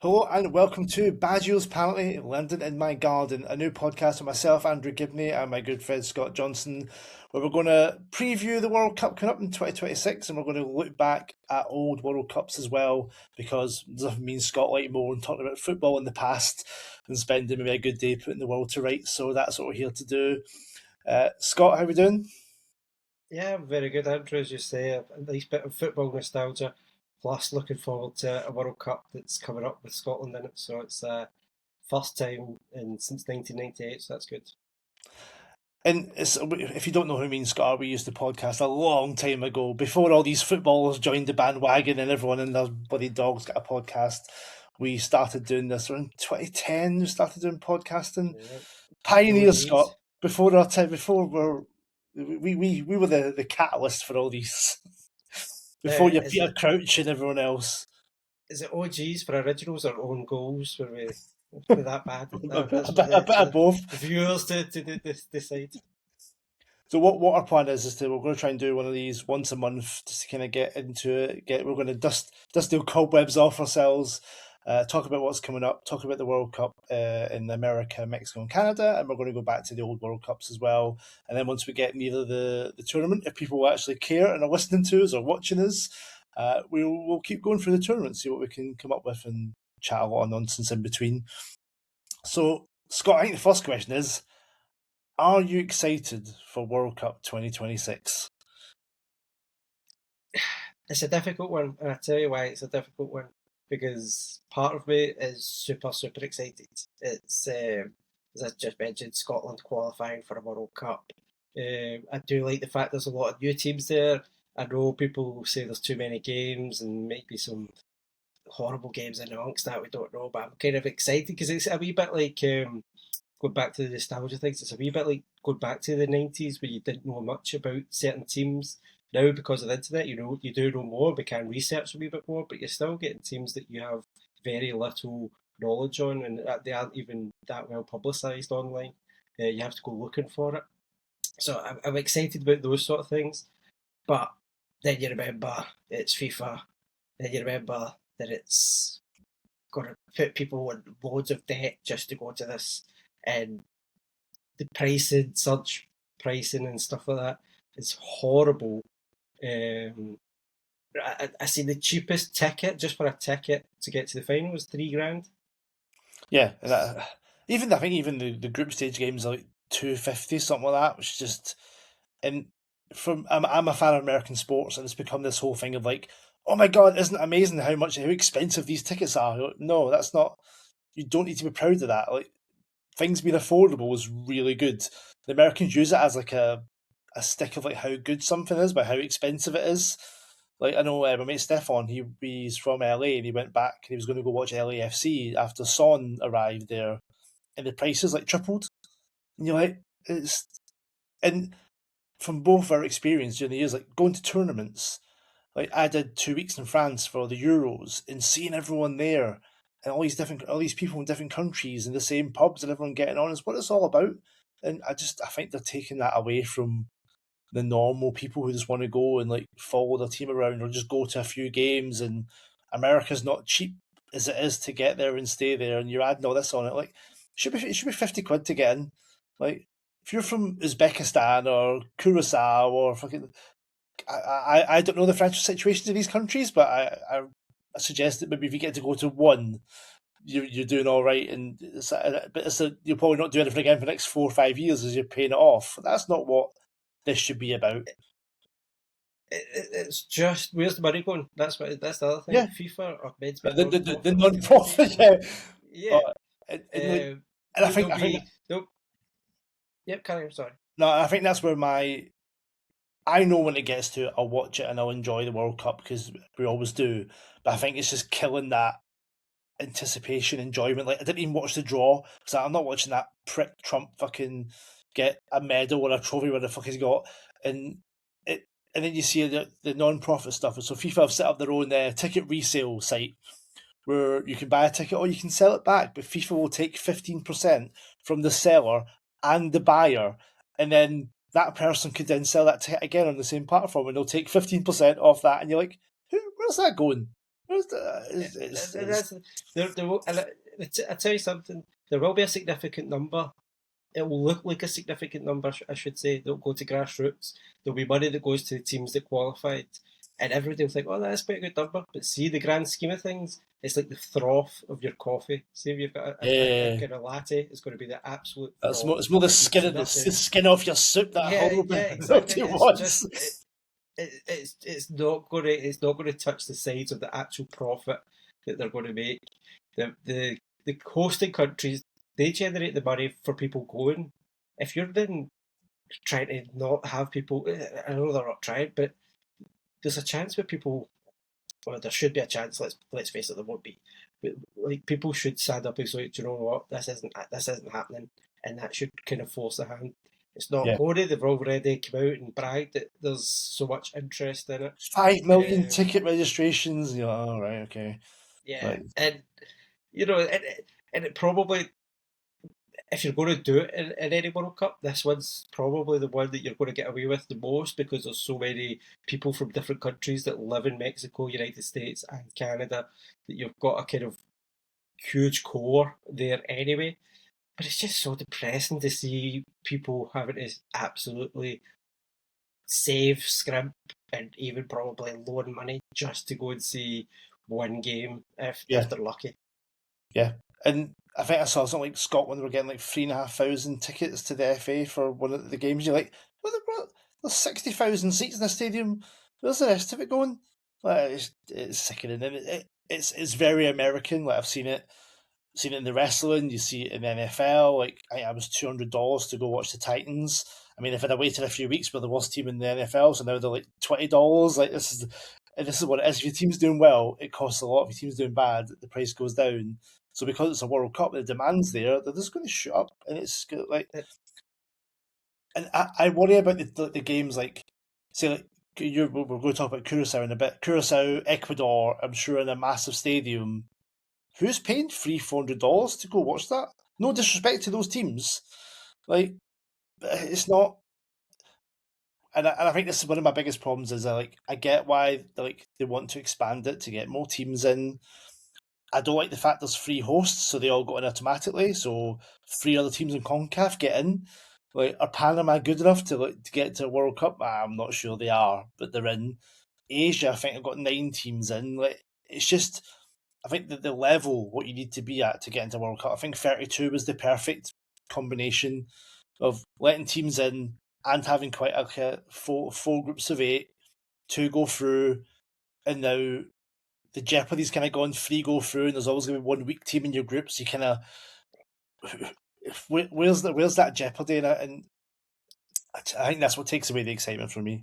Hello and welcome to Baggio's Apparently London in My Garden, a new podcast with myself, Andrew Gibney, and my good friend Scott Johnson, where we're going to preview the World Cup coming up in 2026 and we're going to look back at old World Cups as well, because there's nothing me and Scott like more than talking about football in the past and spending maybe a good day putting the world to rights. So that's what we're here to do. Scott, how are we doing? Yeah, very good, Andrew. As you say, a nice bit of football nostalgia. Plus, looking forward to a World Cup that's coming up with Scotland in it. So it's first time since 1998. So that's good. And if you don't know who me and Scott are, we used to podcast a long time ago, before all these footballers joined the bandwagon and everyone and their bloody dogs got a podcast. We started doing this around 2010. We started doing podcasting. Yeah, the Pioneers, Scott. OGs. Before our time, before we were the catalyst for all these. Before Uh, you is Peter it Crouch and everyone else. is it OGs for originals or own goals? Were that bad? A That's for bit, a bit of the both. viewers to decide. So what our plan is to we're going to try and do one of these once a month just to kind of get into it. We're going to dust the cobwebs off ourselves, talk about what's coming up, talk about the World Cup in America, Mexico, and Canada, and we're going to go back to the old World Cups as well. And then once we get near the tournament, if people actually care and are listening to us or watching us, we'll keep going through the tournament, see what we can come up with, and chat a lot of nonsense in between. So Scott, I think the first question is, are you excited for World Cup 2026? It's a difficult one, and I tell you why it's a difficult one. Because part of me is super excited. It's as I just mentioned, Scotland qualifying for a World Cup. I do like the fact there's a lot of new teams there. I know people say there's too many games and maybe some horrible games in amongst that. We don't know, but I'm kind of excited because it's a wee bit like going back to the nostalgia things. It's a wee bit like going back to the 90s where you didn't know much about certain teams. Now, because of the internet, you do know more. We can research a wee bit more, but you're still getting teams that you have very little knowledge on, and they aren't even that well publicised online. You have to go looking for it. So I'm excited about those sort of things. But then you remember it's FIFA. Then you remember that it's going to put people in loads of debt just to go to this, and the pricing, surge pricing, and stuff like that is horrible. I see the cheapest ticket just for a ticket to get to the final was 3 grand. Yeah, and even I think even the group stage games are like 250 something like that, which is just and I'm a fan of American sports and it's become this whole thing of like, oh my god, isn't it amazing how expensive these tickets are? Like, no, that's not. You don't need to be proud of that. Like things being affordable is really good. The Americans use it as like a stick of like how good something is by how expensive it is. Like I know my mate Stefan, he's from LA and he went back and he was going to go watch LAFC after Son arrived there, and the prices like tripled. And you're like, it's and from both our experience during the years, like going to tournaments. Like I did 2 weeks in France for the Euros and seeing everyone there and all these people in different countries in the same pubs and everyone getting on is what it's all about. And I think they're taking that away from the normal people who just want to go and like follow their team around or just go to a few games. And America's not cheap as it is to get there and stay there, and you're adding all this on it. Like it should be 50 quid to get in. Like if you're from Uzbekistan or Curaçao or fucking I don't know the financial situations in these countries, but I suggest that maybe if you get to go to one, you're doing all right, and you'll probably not do anything again for the next 4 or 5 years as you're paying it off. That's not what this should be about. It's just where's the money going? That's the other thing. Yeah, FIFA are meant to be the the non-profit non-profit, organisation. yeah. Yeah, Uh, like, um, and there'll I think be there'll, yep. Carry on. Sorry. no, I think that's where I know when it gets to it, I'll watch it and I'll enjoy the World Cup because we always do. But I think it's just killing that anticipation, enjoyment. Like I didn't even watch the draw because I'm not watching that prick Trump fucking get a medal or a trophy, where the fuck he's got, and it. And then you see the non-profit stuff. And so FIFA have set up their own ticket resale site where you can buy a ticket or you can sell it back, but FIFA will take 15% from the seller and the buyer, and then that person could then sell that ticket again on the same platform, and they'll take 15% off that. And you're like, where's that going? And that's there will, and I tell you something. There will be a significant number. It will look like a significant number, I should say, that'll go to grassroots. There'll be money that goes to the teams that qualified, and everybody will think, "Oh, that's quite a good number." But see, the grand scheme of things, it's like the froth of your coffee. See, if you've got a Yeah, kind of latte, it's going to be the absolute that's more. froth. It's more the It's skin of the nothing. skin off your soup that Yeah, horrible yeah, exactly. nobody It's wants. just it's not going to touch the sides of the actual profit that they're going to make. The hosting countries, they generate the money for people going. If you're then trying to not have people, I know they're not trying, but there's a chance where people, well, there should be a chance. Let's face it, there won't be. But like people should stand up and say, do you know what, this isn't happening, and that should kind of force the hand. It's not Yeah, going to. They've already come out and bragged that there's so much interest in it. 5 million Um, ticket registrations. You know, all right, okay, yeah, like and you know, and it probably, if you're going to do it in any World Cup, this one's probably the one that you're going to get away with the most because there's so many people from different countries that live in Mexico, United States, and Canada that you've got a kind of huge core there anyway. But it's just so depressing to see people having to absolutely save, scrimp, and even probably loan money just to go and see one game if yeah, they're lucky. yeah. And I think I saw something like Scotland were getting like 3,500 tickets to the FA for one of the games. You're like, there's 60,000 seats in the stadium. Where's the rest of it going? Like, it's sickening, and it's very American. Like I've seen it in the wrestling. You see it in the NFL. Like I think I was $200 to go watch the Titans. I mean, if I'd have waited a few weeks, we're the worst team in the NFL, so now they're like $20. Like this is what it is. If your team's doing well, it costs a lot. If your team's doing bad, the price goes down. So because it's a World Cup, the demand's there. They're just going to shoot up, and it's like, It, and I worry about the games like, say like we're going to talk about Curaçao in a bit. Curaçao, Ecuador, I'm sure in a massive stadium. Who's paying $300-400 to go watch that? No disrespect to those teams, like it's not. And I think this is one of my biggest problems is like I get why like they want to expand it to get more teams in. I don't like the fact there's three hosts, so they all go in automatically. So three other teams in CONCACAF get in. Like, are Panama good enough to get to a World Cup? I'm not sure they are, but they're in. Asia, I think, I've got 9 teams in. Like, it's just, I think that the level what you need to be at to get into World Cup. I think 32 was the perfect combination of letting teams in and having quite a four groups of 8, 2 go through, and now the jeopardy's kind of gone, 3 go through, and there's always going to be one weak team in your group. So you kind of where's that jeopardy in it? And I think that's what takes away the excitement from me.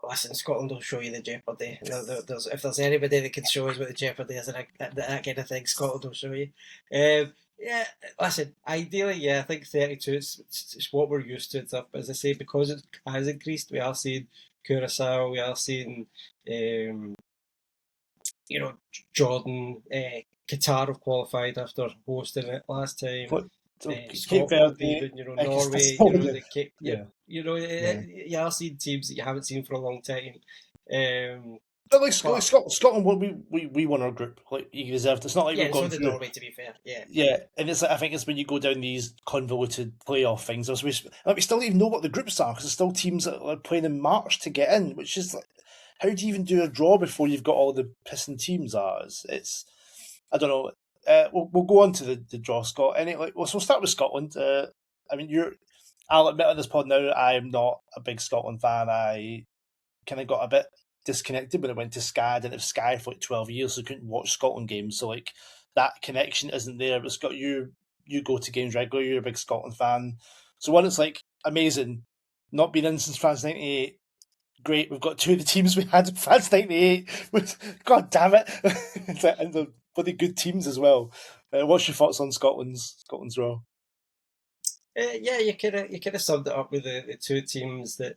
Listen, Scotland will show you the jeopardy. If there's anybody that can show us what the jeopardy is and that kind of thing, Scotland will show you. Yeah, listen, ideally, yeah, I think 32 it's what we're used to and stuff. But as I say, because it has increased, we are seeing Curaçao, we are seeing, um, Jordan, Qatar have qualified after hosting it last time. What, so Cape Scotland, Verde, even Norway, Estonia. the Cape, Yeah, yeah. you are seeing teams that you haven't seen for a long time. Um, But like, but Scotland, we won our group. Like you deserved. It's not like yeah, we've and so gone did through. Norway. To be fair, yeah, Yeah, and it's like, I think it's when you go down these convoluted playoff things. We still don't even know what the groups are because there's still teams that are playing in March to get in, which is like, how do you even do a draw before you've got all the pissing teams? It's I don't know. We'll go on to the draw, Scott. So we'll start with Scotland. I mean, I'll admit on this pod now, I'm not a big Scotland fan. I kind of got a bit disconnected when it went to Sky. I didn't have Sky for like 12 years, so I couldn't watch Scotland games. So like that connection isn't there. But Scott, you go to games regularly. You're a big Scotland fan. So one, it's like amazing. Not been in since France '98. Great, we've got 2 of the teams we had in France '98. God damn it, and the bloody good teams as well. What's your thoughts on Scotland's draw? yeah. You kind of summed it up with the two teams that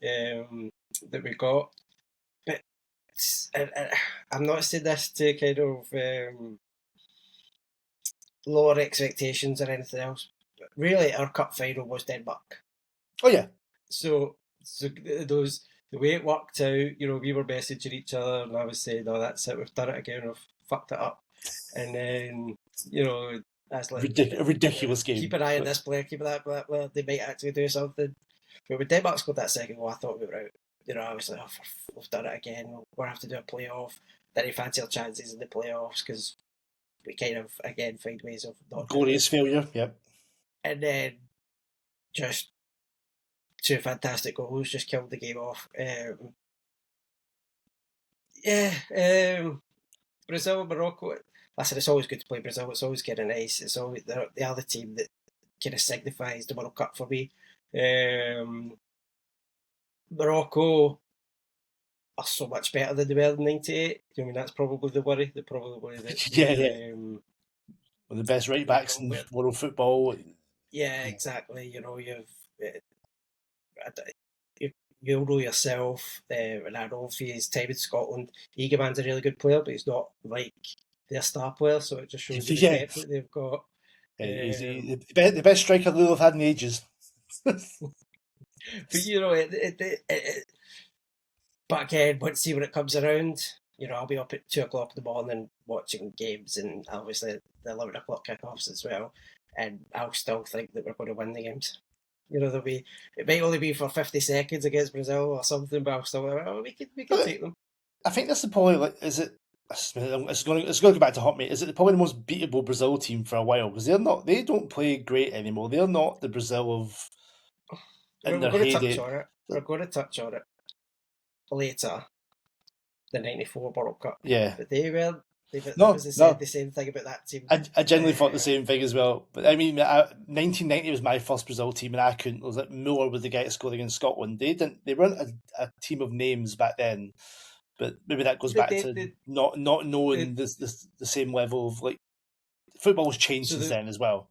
we got. But I'm not saying this to kind of lower expectations or anything else. But really, our cup final was Denmark. Oh yeah, So those the way it worked out, we were messaging each other, and I was saying, "No, that's it. We've done it again. fucked it up. And then, that's like, A ridiculous keep game. an eye on this player, keep that player, they might actually do something. But when Denmark scored that second goal, I thought we were out. I was like, we've done it again. We're going to have to do a playoff. Then he fancy our chances in the playoffs because we kind of, again, find ways of not doing Glorious it. failure, yep. And then just two fantastic goals, just killed the game off. Brazil and Morocco. Listen, it's always good to play Brazil. It's always kind of nice. It's always the other team that kind of signifies the World Cup for me. Morocco are so much better than they were in '98. I mean, that's probably the worry. The probably worry that Yeah. One of the best right backs in world football. Yeah, exactly. You've you'll know yourself, and I know for his time in Scotland, Eagleman's a really good player, but he's not like their star player, so it just shows you the depth that they've got. He's the best striker Lille have had in ages. But but again, once see when it comes around, I'll be up at 2:00 in the morning watching games, and obviously the 11:00 kickoffs as well, and I'll still think that we're going to win the games. It might only be for 50 seconds against Brazil or something, but I'll still we can take them. I think that's the probably is it. It's going to go back to hot mate. Is it probably the most beatable Brazil team for a while because they don't play great anymore. They're not the Brazil of. We're going to touch on it. We're going to touch on it later. The '94 World Cup. Yeah, but they were. Said the same thing about that team. I genuinely thought the same thing as well. But I mean, 1990 was my first Brazil team, and I couldn't. It was like Muller was the guy that scored against Scotland. They weren't a team of names back then. But maybe that goes back to not knowing the same level of like football's changed since then as well.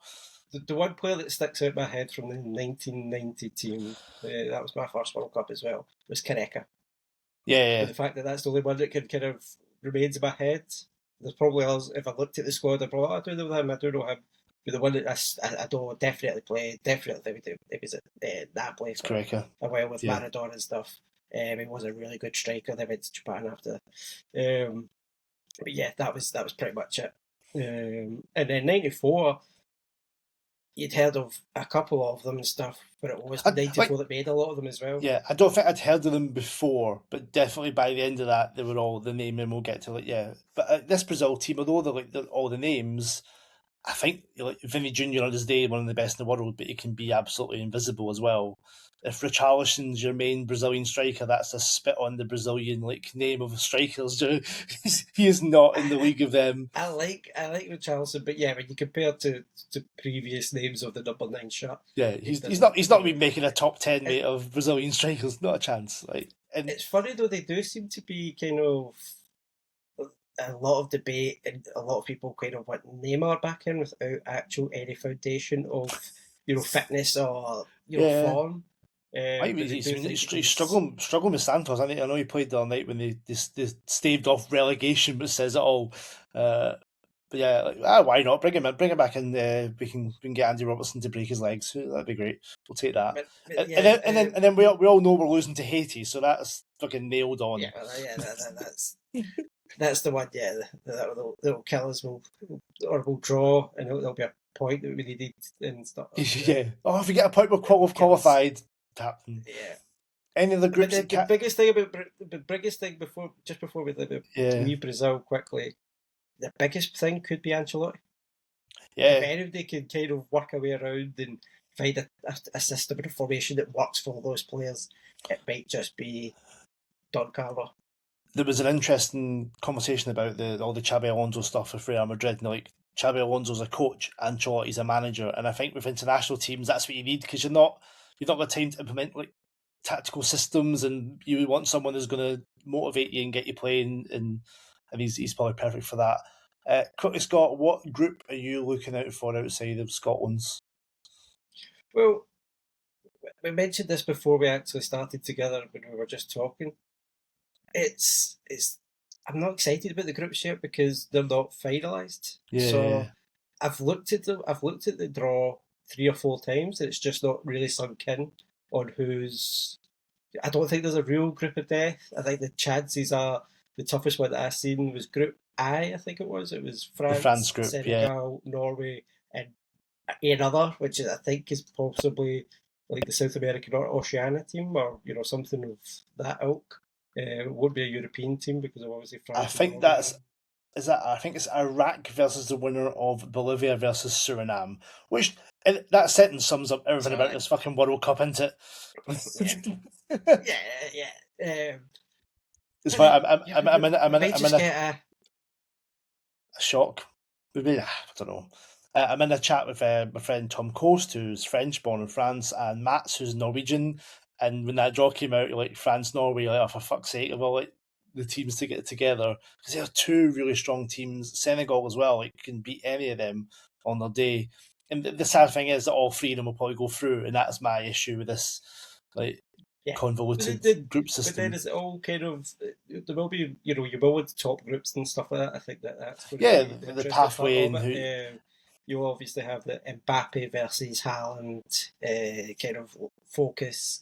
The one player that sticks out in my head from the 1990 team, that was my first World Cup as well, was Careca. Yeah. But the fact that that's the only one that kind of remains in my head. There's probably others. If I looked at the squad, I'd probably, I do know him. But the one that I don't definitely play, definitely it was that play for a while with Maradona and stuff. He was a really good striker. They went to Japan after. But yeah, that was pretty much it. And then '94, you'd heard of a couple of them and stuff, but it was '94 that made a lot of them as well. Yeah, I don't think I'd heard of them before, but definitely by the end of that, they were all the name, and we'll get to But this Brazil team, although they're all the names, I think Vinny Jr. on his day, one of the best in the world, but he can be absolutely invisible as well. If Richarlison's your main Brazilian striker, that's a spit on the Brazilian name of strikers. He is not in the league of them. I like Richarlison, but yeah, when you compare to previous names of the number 9 shot, he's not been making a top 10 mate of Brazilian strikers. Not a chance. And it's funny though, they do seem to be kind of a lot of debate, and a lot of people kind of want Neymar back in without actual any foundation of fitness or form. He's struggling with Santos. I know he played the other night when they staved off relegation, but says it all. But yeah, why not bring him back in? We can get Andy Robertson to break his legs. That'd be great. We'll take that. And then we all know we're losing to Haiti, so that's fucking nailed on. Yeah, that's the one. Yeah, that'll kill us. We'll draw, and there'll be a point that we needed and stuff. Yeah. Oh, if we get a point, we've qualified. Captain. Yeah. Any of the groups? The biggest thing before we leave Brazil quickly, the biggest thing could be Ancelotti. Yeah. If anybody can kind of work a way around and find a system and a formation that works for all those players, it might just be Don Carlo. There was an interesting conversation about all the Xabi Alonso stuff with Real Madrid. And Xabi Alonso's a coach, Ancelotti's a manager, and I think with international teams that's what you need because you're not got time to implement tactical systems, and you want someone who's going to motivate you and get you playing, and he's probably perfect for that. Quickly, Scott, what group are you looking out for outside of Scotland's? Well, we mentioned this before we actually started together when we were just talking. I'm not excited about the groups yet because they're not finalised. Yeah. So I've looked at them. I've looked at the draw 3 or 4 times, and it's just not really sunk in on who's. I don't think there's a real group of death. I think the chances are the toughest one that I've seen was Group I think it was. It was The France France, group, yeah. Senegal, Norway, and another, which I think is possibly like the South American or Oceania team, or something of that ilk. It would be a European team because of obviously I France and think Norway. that's is that I think it's Iraq versus the winner of Bolivia versus Suriname, which in that sentence sums up everything So about this fucking World Cup, isn't yeah, it? yeah, yeah. It's But fine. then we might I'm in just a get a shock. Maybe I don't know. I'm in a chat with my friend Tom Coast, who's French, born in France, and Mats, who's Norwegian. And when that draw came out, like France, Norway, like oh for fuck's sake, of all like the teams to get together because they have two really strong teams. Senegal as well, like can beat any of them on their day. And the sad thing is that all three of them will probably go through, and that's my issue with this like yeah. convoluted group But then system. it's all kind of there will be you will with top groups and stuff like that. I think that's going to Yeah, be the the interesting part pathway of and who. it. You'll obviously have the Mbappe versus Haaland kind of focus.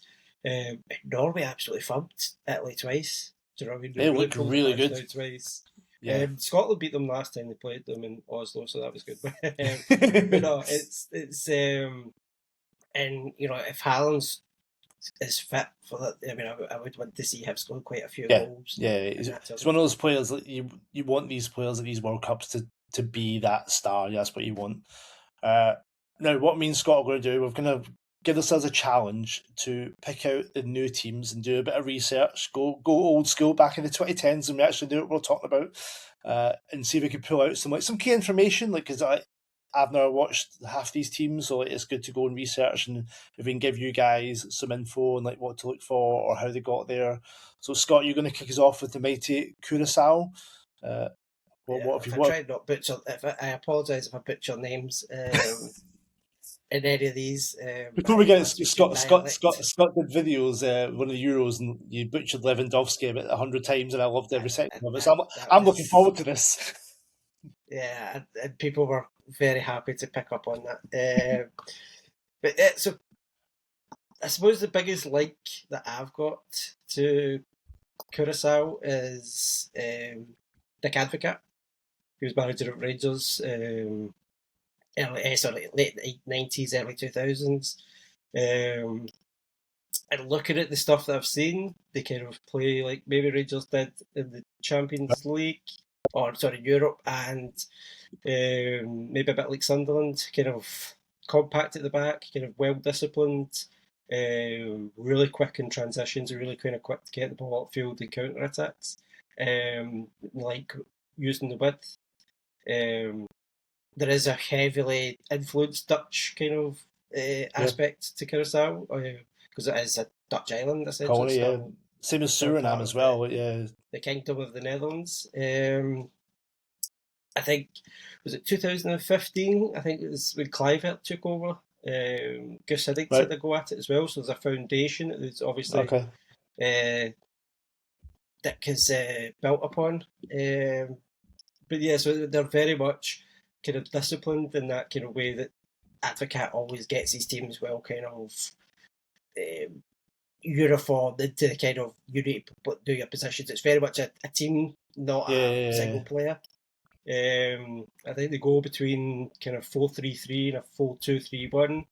Norway absolutely thumped Italy twice. Do you know what I mean? They They really look pulled the really lads good. down twice. Yeah. Scotland beat them last time they played them in Oslo, so that was good. But no, it's and if Haaland's is fit for that. I mean, I would want to see him score quite a few Yeah, goals yeah. in He's, that he's one of tournament. those players that you want these players at these World Cups to be that star. Yeah, that's what you want. Uh, Now, what me and Scott are going to do, we're going to give ourselves a challenge to pick out the new teams and do a bit of research. Go old school back in the 2010s, and we actually do what we're talking about, and see if we can pull out some key information. Like, because I've never watched half these teams, so it's good to go and research, and if we can give you guys some info and like what to look for or how they got there. So, Scott, you're going to kick us off with the mighty Curaçao. Uh, Yeah, what have if you I what? try not butcher, if I apologise if I butcher names in any of these. Before we I get it, can't speak good dialect. Scott did videos one of the Euros and you butchered Lewandowski about 100 times and I loved every second of it. So That I'm looking was forward to this. yeah, and people were very happy to pick up on that. But so I suppose the biggest link that I've got to Curacao is Dick Advocat, who was manager of Rangers. Late 90s, early 2000s. Um, and looking at the stuff that I've seen, they kind of play like maybe Rangers did in the Champions League, or sorry, Europe, and maybe a bit like Sunderland, kind of compact at the back, kind of well disciplined, really quick in transitions, really kind of quick to get the ball upfield and counter attacks, like using the width. Um, there is a heavily influenced Dutch kind of Yeah, aspect to Curacao because it is a Dutch island essentially. colony, It's yeah. still Same as still Suriname part as of well, yeah. the Kingdom of the Netherlands. I think was it 2015. I think it was when Kluivert took over. Gus Hiddink Right. had a go at it as well. So there's a foundation that is obviously Okay. Dick has built upon. But yeah, so they're very much kind of disciplined in that kind of way that Advocat always gets his teams well kind of uniformed into the kind of you need to do your positions. It's very much a team, not Yeah, a yeah, single yeah. player. I think they go between kind of 4-3-3 and a 4-2-3-1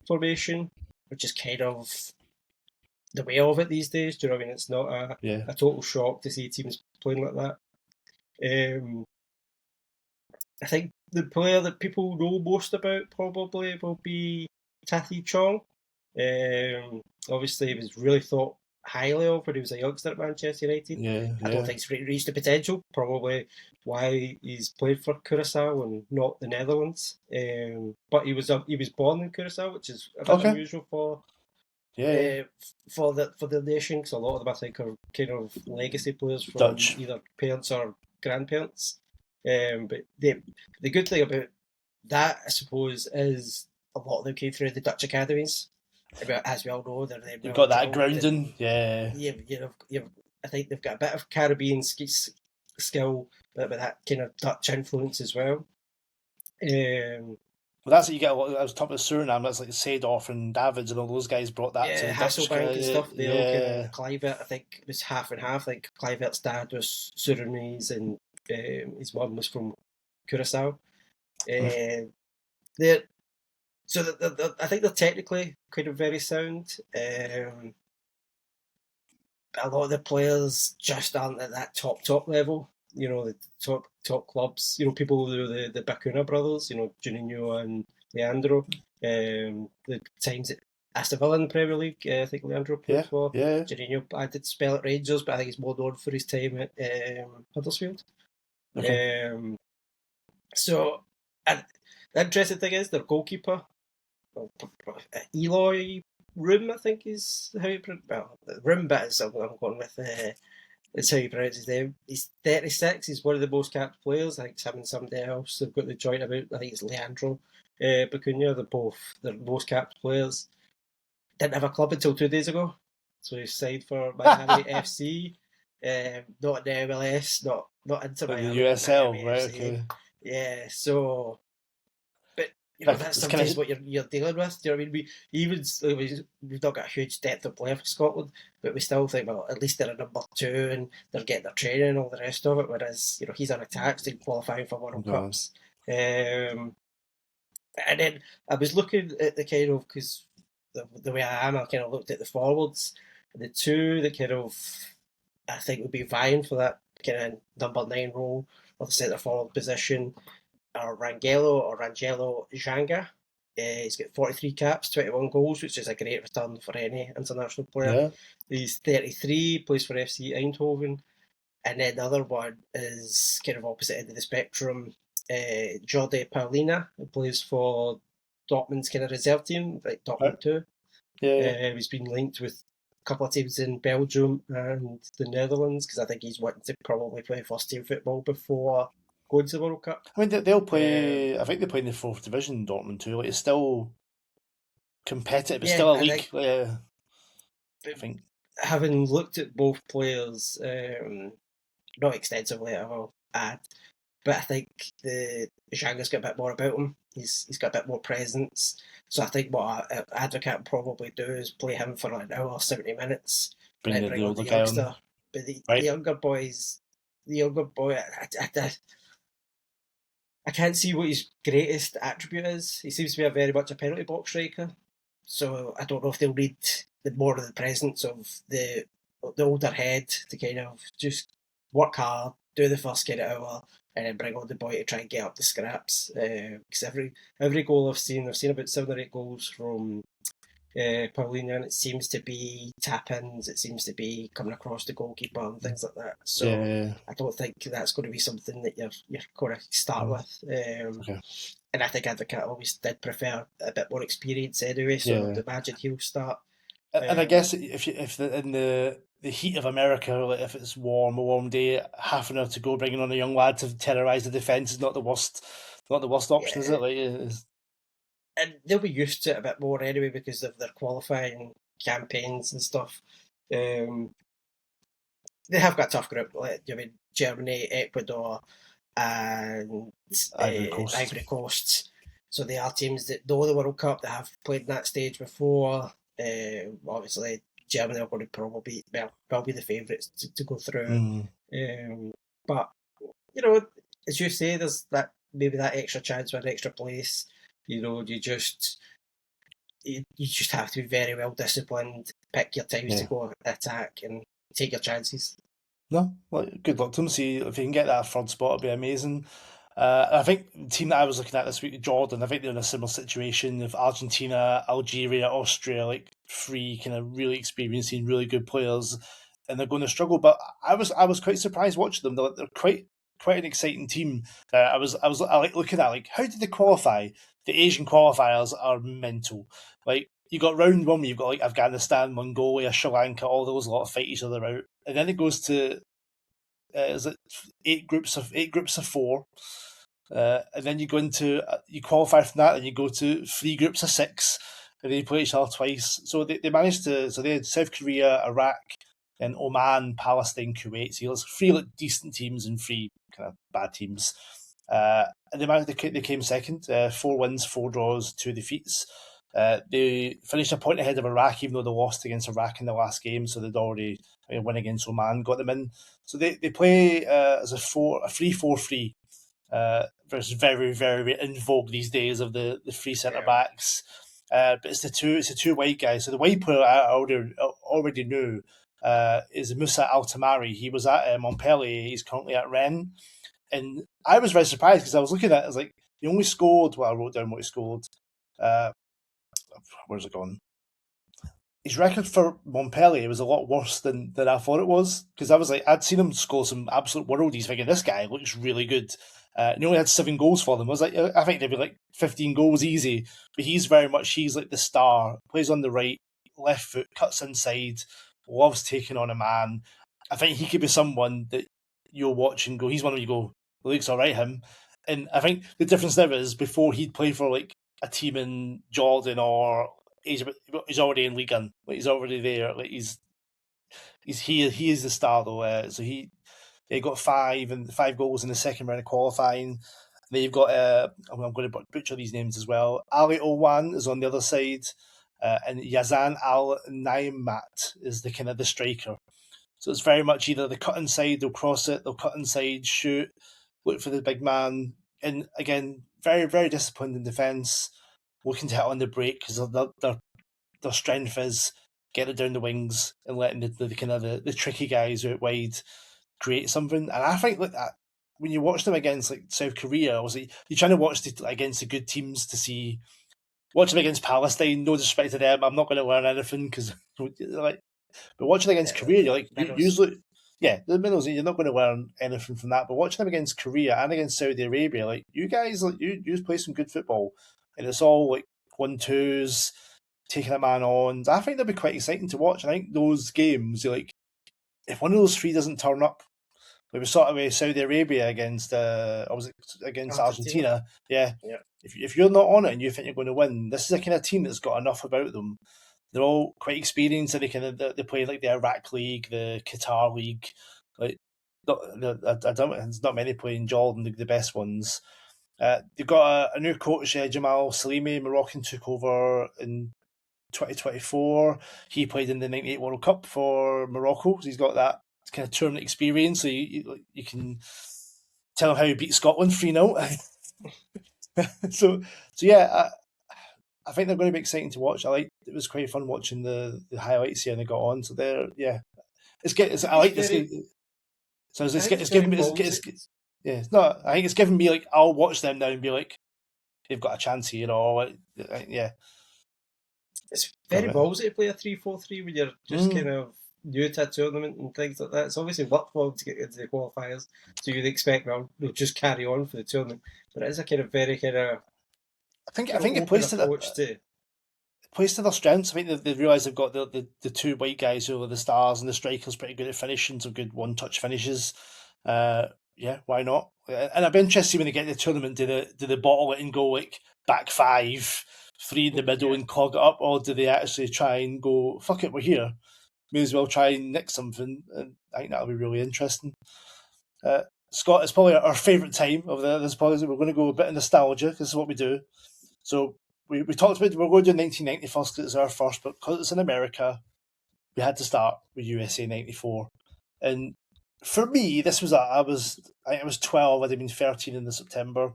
formation, which is kind of the way of it these days. Do you know what I mean? It's not Yeah. a total shock to see teams playing like that. I think the player that people know most about probably will be Tathy Chong. Obviously, he was really thought highly of when he was a youngster at Manchester United. Yeah, I don't yeah. think he's reached the potential. Probably why he's played for Curaçao and not the Netherlands. But he was born in Curaçao, which is a bit Okay. unusual for Yeah, yeah. for the nation. Because a lot of them I think are kind of legacy players from Dutch. either parents or grandparents. But the good thing about that, I suppose, is a lot of them came through the Dutch academies. As we all know, they're then You've well got that drilled, grounding. and Yeah. I think they've got a bit of Caribbean skill, but with that kind of Dutch influence as well. Well, that's what you get a lot. I was talking about Suriname. That's like Seedorf and Davids and all those guys brought that to Yeah, the Dutch guy. Hasselbank and stuff. They all kind of Yeah, Kluivert. I think it was half and half. Like Kluivert's dad was Surinamese, and His mum was from Curaçao. Right. They're so I think they're technically kind of very sound. A lot of the players just aren't at that top level. You know, the top clubs. You know, people who are the Bacuna brothers. You know, Juninho and Leandro. The times at Aston Villa in the Premier League, I think Leandro played Yeah, for. yeah, Juninho, I did spell at Rangers, but I think he's more known for his time at Huddersfield. okay. Um, so, and the interesting thing is their goalkeeper, well, Eloy Room, I think is how you pronounce. Well, Room bit is I'm going with. It's how you pronounce his name. He's 36. He's one of the most capped players. I think it's him and somebody else. They've got the joint about. I think it's Leandro Bacuna. They're both the most capped players. Didn't have a club until 2 days ago, so he signed for Miami FC. Not in the MLS, not into But the Miami, but USL, Miami right? FC. Okay. Yeah, so but that's It's kind sometimes of what you're dealing with. Do you know what I mean? We've not got a huge depth of player for Scotland, but we still think, well, at least they're a number two and they're getting their training and all the rest of it. Whereas he's unattached and qualifying for World God. Cups. And then I was looking at the kind of because the way I am, I kind of looked at the forwards, and the two that kind of I think would be vying for that kind of number 9 role or the centre forward position are Rangelo Janga. He's got 43 caps, 21 goals, which is a great return for any international player. Yeah. He's 33, plays for FC Eindhoven. And then the other one is kind of opposite end of the spectrum. Jordi Paulina, who plays for Dortmund's kind of reserve team, like Right. Dortmund 2. Yeah. He's been linked with a couple of teams in Belgium and the Netherlands because I think he's wanting to probably play first team football before going to the World Cup. I mean, they'll Um, play. I think they play in the fourth division, Dortmund too. Like it's still competitive. It's yeah, still a I league. think I think. having looked at both players, not extensively, I will add, but I think the Zhanga's got a bit more about him. He's got a bit more presence. So I think what Advocat will probably do is play him for like an hour, 70 minutes, and Bring then the bring on older the guy on, youngster. But the right? younger boys, the younger boy, I can't see what his greatest attribute is. He seems to be a very much a penalty box striker. So I don't know if they'll need the more of the presence of the older head to kind of just work hard, do the first kind of hour, and then bring on the boy to try and get up the scraps. Because every goal I've seen about 7 or 8 goals from Paulina, and it seems to be tap-ins, it seems to be coming across the goalkeeper and things like that. So Yeah. I don't think that's going to be something that you're going to start Mm, with. okay. And I think Advocate always did prefer a bit more experience anyway, so Yeah. I'd imagine he'll start. And I Um, guess in the heat of America, like if it's warm, a warm day, half an hour to go, bringing on a young lad to terrorise the defence is not the worst option, is it? yeah, Like, it's, and they'll be used to it a bit more anyway because of their qualifying campaigns and stuff. Um, they have got a tough group. Like, I mean, Germany, Ecuador, and Ivory Coast. Ivory Coast. So they are teams that know the World Cup, that have played in that stage before. Obviously, Germany are going to probably will be the favourites to go through. Mm, Um, but you know, as you say, there's that maybe that extra chance for an extra place. You know, you just have to be very well disciplined, pick your times to yeah. go attack, and take your chances. No, well, good luck to them. See if you can get that front spot, it'd be amazing. I think the team that I was looking at this week, Jordan, I think they're in a similar situation of Argentina, Algeria, Austria, like three kind of really experienced and really good players, and they're going to struggle. But I was quite surprised watching them. They're quite an exciting team. I like looking at like how did they qualify? The Asian qualifiers are mental. Like you got round one, you've got like Afghanistan, Mongolia, Sri Lanka, all those lot fight each other out, and then it goes to is it 8 groups of 4, and then you go into you qualify from that, and you go to 3 groups of 6, and then you play each other twice. So they managed to. So they had South Korea, Iraq, and Oman, Palestine, Kuwait. So there's 3 like decent teams and 3 kind of bad teams. And they came second, 4 wins, 4 draws, 2 defeats. They finished a point ahead of Iraq, even though they lost against Iraq in the last game. So they'd already win against Oman, got them in. So they play as a 3-4-3, versus very very in vogue these days of the three centre Yeah. backs. But it's the two white guys. So the white player I already knew is Musa Altamari. He was at Montpellier. He's currently at Rennes. And I was very surprised because I was looking at it, I was like, he only scored, well, I wrote down what he scored. Uh, where's it gone? His record for Montpellier was a lot worse than I thought it was, because I was like, I'd seen him score some absolute worldies, thinking this guy looks really good. And he only had 7 goals for them. I was like, I think they'd be like 15 goals easy. But he's like the star, plays on the right, left foot, cuts inside, loves taking on a man. I think he could be someone that you'll watch and go, he's one where you go, looks all right, him. And I think the difference there is before he'd play for like a team in Jordan or he's already in League One. Like, he's already there. Like, he is the star though. So he got 5 goals in the second round of qualifying. Then you've got I'm going to butcher these names as well. Ali Owan is on the other side, and Yazan Al Naimat is the kind of the striker. So it's very much either they cut inside, they'll cross it, they'll cut inside, shoot, look for the big man, and again, very very disciplined in defence, looking to hit on the break because their strength is get it down the wings and letting the kind of the tricky guys out wide create something. And I think like that when you watch them against like South Korea, was like you're trying to watch against the good teams to see. Watch them against Palestine. No disrespect to them, I'm not going to learn anything because like. But watching against Korea, you're like usually, yeah, the minnows. You're not going to learn anything from that. But watching them against Korea and against Saudi Arabia, like you guys, like you play some good football, and it's all like 1-2s, taking a man on. I think they'll be quite exciting to watch. I think those games, you're like, if one of those three doesn't turn up, like we saw it with Saudi Arabia against, or was it against Argentina? Yeah. Yeah. If you're not on it and you think you're going to win, this is a kind of team that's got enough about them. They're all quite experienced, and they play like the Iraq League, the Qatar League. Like, I don't. There's not many playing Jordan, the best ones. They've got a new coach, Jamal Salimi, Moroccan, took over in 2024. He played in the '98 World Cup for Morocco. So he's got that kind of tournament experience. So you can tell him how he beat Scotland 3-0. so yeah, I think they're going to be exciting to watch. It was quite fun watching the highlights here and they got on. So they're I like this game. So it's giving me yeah, no, I think it's giving me like I'll watch them now and be like they've got a chance here, yeah. It's very ballsy to play a 3-4-3 when you're just kind of new to a tournament and things like that. It's obviously worked for them to get into the qualifiers, so you'd expect they'll just carry on for the tournament. But it is a kind of very kind of I think it plays to their strengths. I think they've realised they've got the two white guys who are the stars, and the striker's pretty good at finishing, some good one-touch finishes. Yeah, why not? And I'd be interested when they get to the tournament, do they bottle it and go like back 5, 3 in the middle and clog it up, or do they actually try and go, fuck it, we're here, may as well try and nick something? And I think that'll be really interesting. Scott, it's probably our favourite time of this podcast. We're going to go a bit of nostalgia, because this is what we do. So we talked about we're going to do 1990 first because it's our first, but because it's in America, we had to start with USA 94. And for me, this was I was 12. I'd have been 13 in the September.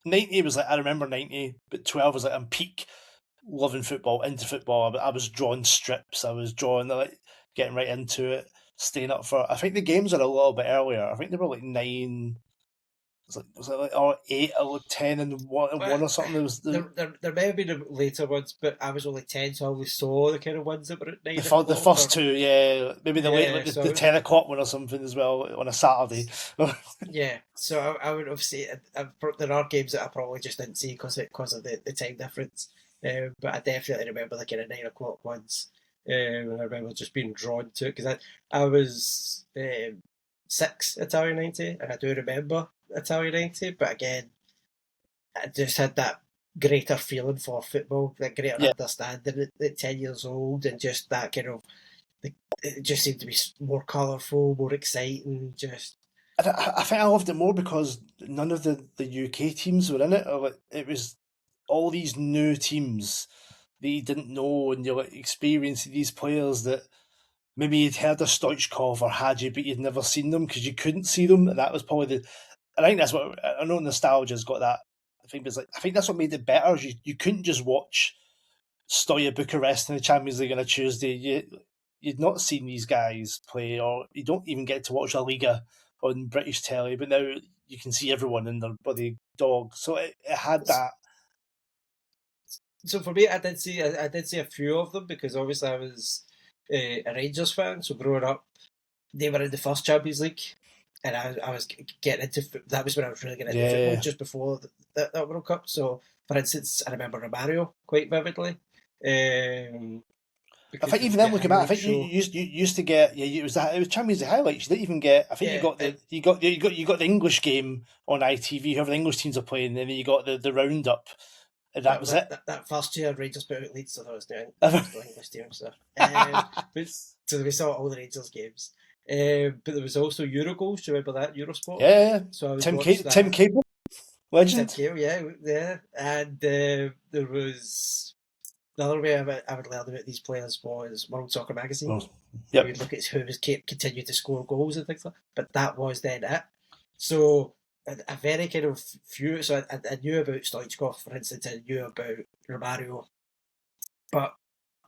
90 was like I remember 90, but 12 was like I'm peak loving football, into football. I was drawing strips. I was drawing like getting right into it, staying up for. I think the games are a little bit earlier. I think they were like 9. Was it like 8 or 10 and one or something? There may have been later ones, but I was only 10, so I only saw the kind of ones that were at 9. The first two, yeah. Maybe the 10 o'clock one or something as well on a Saturday. Yeah, so I would obviously, there are games that I probably just didn't see because of the time difference. But I definitely remember the kind of 9 o'clock ones. And I remember just being drawn to it because I was 6 Italian 90, and I do remember Italian 90, but again, I just had that greater feeling for football, that greater understanding at 10 years old, and just that kind of, it just seemed to be more colourful, more exciting, just... I think I loved it more because none of the UK teams were in it. Or it was all these new teams that you didn't know, and you're like experiencing these players that maybe you'd heard of Stoichkov or Hadji, but you'd never seen them because you couldn't see them. And that was probably the. I think that's what I know. Nostalgia's got that. I think that's what made it better. You couldn't just watch Stoya Bucharest in the Champions League on a Tuesday. You'd not seen these guys play, or you don't even get to watch La Liga on British telly. But now you can see everyone in their bloody dog. So it had that. So for me, I did see a few of them because obviously I was a Rangers fan. So growing up, they were in the first Champions League, and I was getting into that was when I was really getting into football just before that World Cup. So for instance, I remember Romario quite vividly. I think even then, looking back, I think you used to get it was Champions League highlights. You didn't even get. I think you got the English game on ITV. Whoever the English teams are playing, and then you got the roundup. And that was it. That first year, Rangers put out Leeds, so that was the English team. So we saw all the Rangers games. But there was also Eurogoals. Do you remember that Eurosport? Yeah. So I Tim Cable, legend. Tim Cable, yeah. And there was the other way I would learn about these players was World Soccer Magazine. Yep. We'd look at who was continued to score goals and things like that. But that was then it. So a very kind of few. So I knew about Stoichkov, for instance. I knew about Romario, but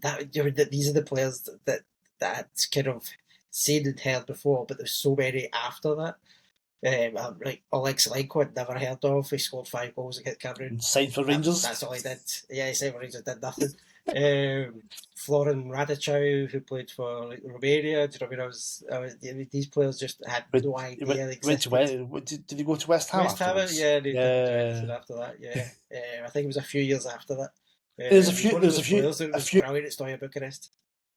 these are the players that I'd kind of seen and heard before. But there's so many after that. Like Alex Lenko I'd never heard of. He scored 5 goals against Cameroon. Signed for Rangers. That's all he did. Yeah, he signed for Rangers. Did nothing. Florin Radicau, who played for Romania. Do you know what I mean? These players just had no idea they existed. Did he go to West Ham? West Ham, yeah. They did after that, yeah. I think it was a few years after that. There's a few players that was brilliant at Stoya Bucharest.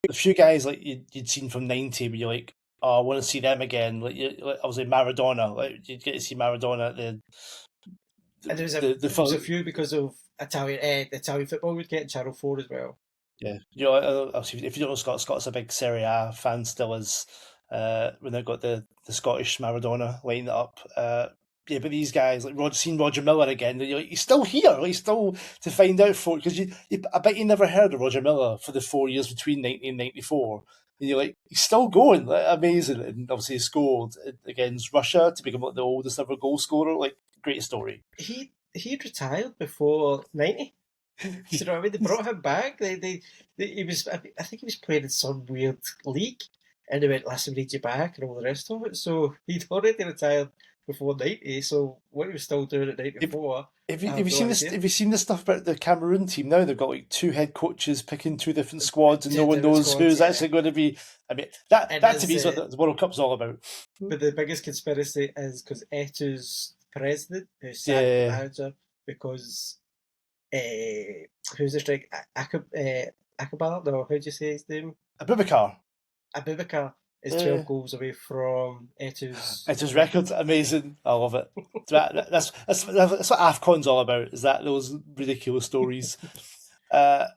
A few guys like you'd seen from '90, but you're like, oh, I want to see them again. Like I was like Maradona. Like you'd get to see Maradona at the. And there's a few because of Italian football would get in Channel 4 as well. Yeah, if you don't know Scott's a big Serie A fan still is. When they got the Scottish Maradona lining it up. But these guys like seeing Roger Miller again, you're like, he's still here. Like, he's still to find out for because I bet you never heard of Roger Miller for the 4 years between 1994. And you're like, he's still going, like, amazing. And obviously he scored against Russia to become like the oldest ever goal scorer. Like, great story. He retired before 90. Do you know what I mean? They brought him back. He was. I think he was playing in some weird league, and they went, "Listen, we need you back," and all the rest of it. So he'd already retired before 90. So what he was still doing at 94. Have you seen this? Have you seen the stuff about the Cameroon team now? They've got like 2 head coaches picking 2 different squads, and no one knows who's actually going to be. I mean, that to me is what the World Cup's all about. But the biggest conspiracy is because Eto'o's president, who sacked the manager because who's the strike? Akabar? No, how do you say his name? Abubakar is 12 goals away from Eto'o's record. Amazing. I love it. That's what AFCON's all about, is that those ridiculous stories. But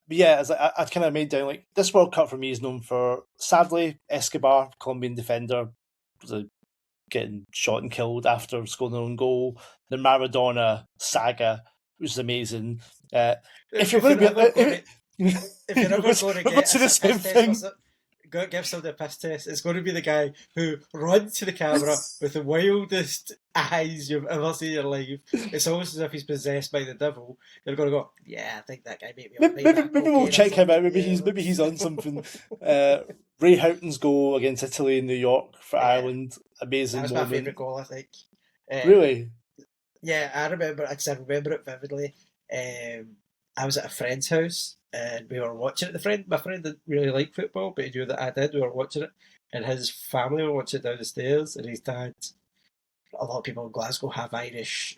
yeah, as I'd kind of made down, like, this World Cup for me is known for, sadly, Escobar, Colombian defender, getting shot and killed after scoring their own goal. The Maradona saga, which is amazing. If you're going to get to the same thing, give somebody a piss test. It's going to be the guy who runs to the camera with the wildest eyes you've ever seen in your life. It's almost as if he's possessed by the devil. You're going to go, yeah, I think that guy maybe we'll check him out. Maybe he's on something. Ray Houghton's goal against Italy in New York for Ireland, amazing. That was my favourite goal, I think. Really? Yeah, I remember it vividly. I was at a friend's house and we were watching it. My friend didn't really like football, but he knew that I did. We were watching it, and his family were watching it down the stairs, and his dad. A lot of people in Glasgow have Irish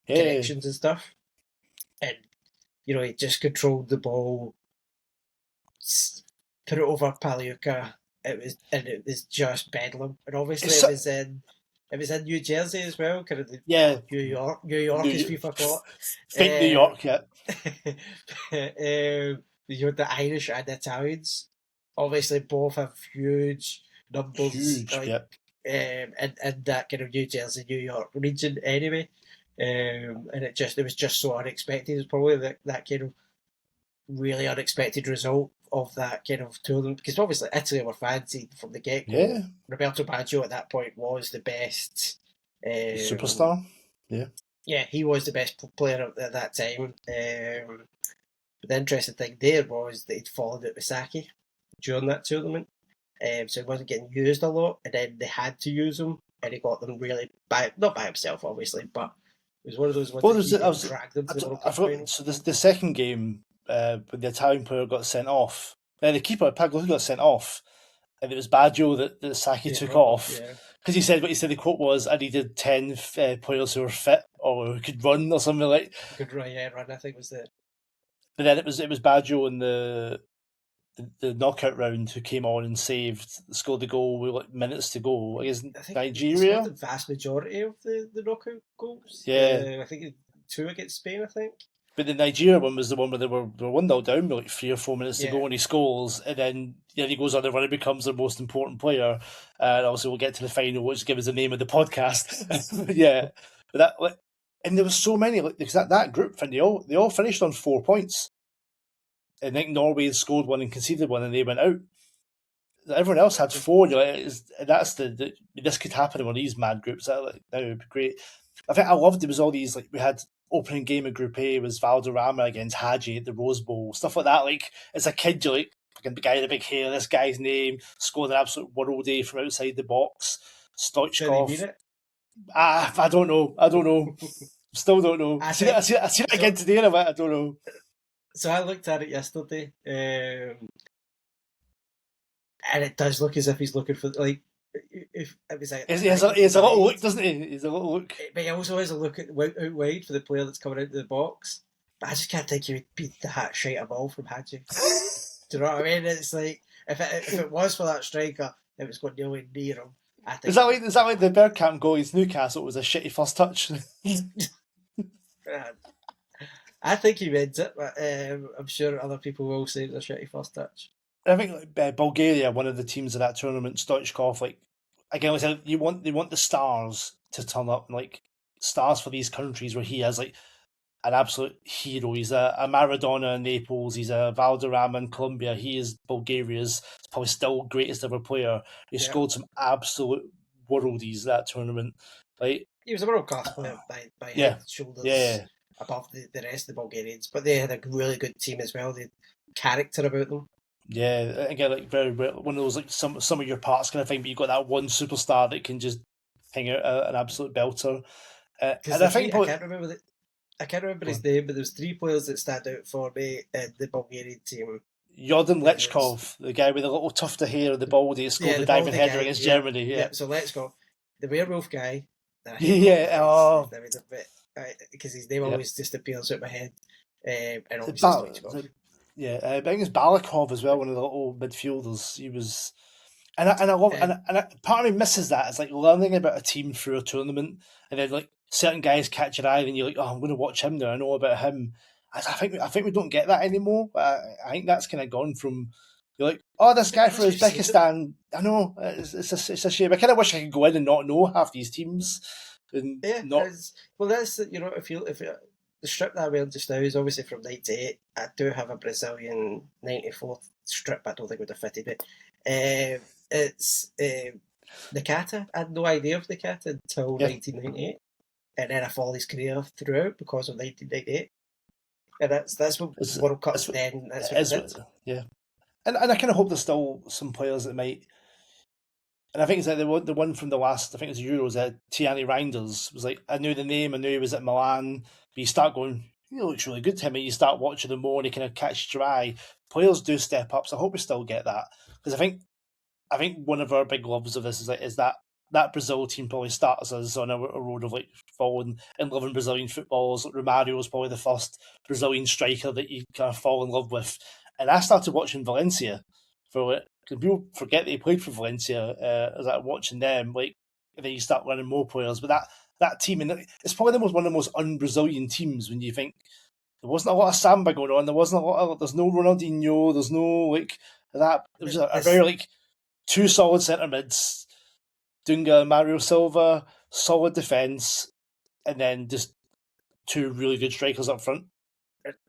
connections and stuff, and he just controlled the ball, put it over Pagliuca. It was just bedlam, and obviously it was in New Jersey as well, kind of New York as FIFA call it. Fake New York, yeah. You had the Irish and the Italians. Obviously, both have huge numbers. In that kind of New Jersey, New York region anyway. and it was just so unexpected. It was probably that kind of really unexpected result of that kind of tournament, because obviously Italy were fancied from the get go. Yeah, Roberto Baggio at that point was the best. the Um, superstar. Yeah. yeah, he was the best player at that time. But the interesting thing there was that he'd fallen out with Saki during that tournament, so he wasn't getting used a lot, and then they had to use him, and he got them really not by himself, obviously, but it was one of those ones Well, that he I kind of was dragged them to the World I Cup forgot. final. So the second game, when the Italian player got sent off, the keeper Pagliuca got sent off, and it was Baggio that Saki Yeah, took brought him off. off Yeah, because he said what he said. The quote was, "I needed 10 players who were fit or who could run or something like." good run. Yeah, run. I think was the But then it was Baggio in the knockout round who came on and scored the goal with like minutes to go against I think he scored the Nigeria. vast majority of the knockout goals. Yeah, I think two against Spain. I think. but the Nigeria one was the one where they were 1-0 down with like 3 or 4 minutes to Yeah, go, and he scores, and then he goes on the run and becomes their most important player. And also we'll get to the final, which gives us the name of the podcast. Yeah, but and there was so many because that group, and they all finished on 4 points. And I think Norway had scored one and conceded one, and they went out. Everyone else had four. You're like, that's this could happen in one of these mad groups. That would be great. I think I loved it was all these, like, we had opening game of Group A was Valderrama against Hadji at the Rose Bowl, stuff like that. Like as a kid, you're like, fucking the guy with the big hair, this guy's name, scored an absolute worldie from outside the box. did he mean Stoichkov. it? I don't know. I don't know. Still don't know. I think I seen it so. again today, and I went, I don't know. So I looked at it yesterday, and it does look as if he's looking for like if it was like He has a little look, doesn't he? He's a little look. but he also has a look out wide for the player that's coming out of the box. But I just can't think he would beat the hat straight a ball from Hadji. Do you know what I mean? It's like if it was for that striker, it was going nowhere near him. I think Is that like the Bergkamp goal against Newcastle was a shitty first touch? I think he meant it, but I'm sure other people will say it was a shitty first touch. I think like, Bulgaria, one of the teams of that tournament, Stoichkov, like again, like, they want the stars to turn up, and like stars for these countries where he has like an absolute hero. He's a Maradona in Naples. He's a Valderrama in Colombia. He is Bulgaria's probably still greatest ever player. He Yeah. scored some absolute worldies that tournament. Like He was a world class player by yeah, head and shoulders yeah, above the rest of the Bulgarians, but they had a really good team as well. They had character about them. yeah. Again, like very one of those like some of your parts kind of thing, but you've got that one superstar that can just hang out an absolute belter. Because And I think I can't remember his name, but there's three players that stand out for me in the Bulgarian team. Jordan It was Lichkov, the guy with the little tuft of hair, the baldy, scored the the diving baldy header guy. against Yeah, Germany. yeah. Yeah, So let's go. The werewolf guy. I hate yeah. Oh, because his name yeah. always just appears out my head. And obviously Ba- Stoichkov. yeah, I think it's Balakov as well, one of the little midfielders. He was, and I love, part of me misses that. It's like learning about a team through a tournament, and then like certain guys catch your eye, and you're like, oh, I'm going to watch him now. I know about him. I think we don't get that anymore. I think that's kind of gone from. You're like, oh, this guy from Uzbekistan. I know it's a shame. I kind of wish I could go in and not know half these teams, and Yeah, not. well, that's if the strip that I wear just now is obviously from '98. I do have a Brazilian '94 strip. I don't think would have fitted it. It's Nakata. I had no idea of Nakata until 1998, and then I followed his career throughout because of 1998. And that's what World Cup then. That's what it did. Yeah, and I kind of hope there's still some players that might. And I think it's like the one from the last, I think it was Euros, Tiani Reinders, was like, I knew the name, I knew he was at Milan, but you start going, he looks really good to him, and you start watching him more, and he kind of catches your eye. Players do step up, so I hope we still get that. Because I think one of our big loves of this is that Brazil team probably starts us on a road of like falling in love with Brazilian footballers. Like Romario was probably the first Brazilian striker that you kind of fall in love with. And I started watching Valencia for it. Because people forget that he played for Valencia as I watching them, like, and then you start learning more players. But that team, and it's probably one of the most un-Brazilian teams when you think there wasn't a lot of samba going on. There's no Ronaldinho. There's no like that. It was a very like two solid centre mids, Dunga and Mario Silva, solid defence, and then just two really good strikers up front.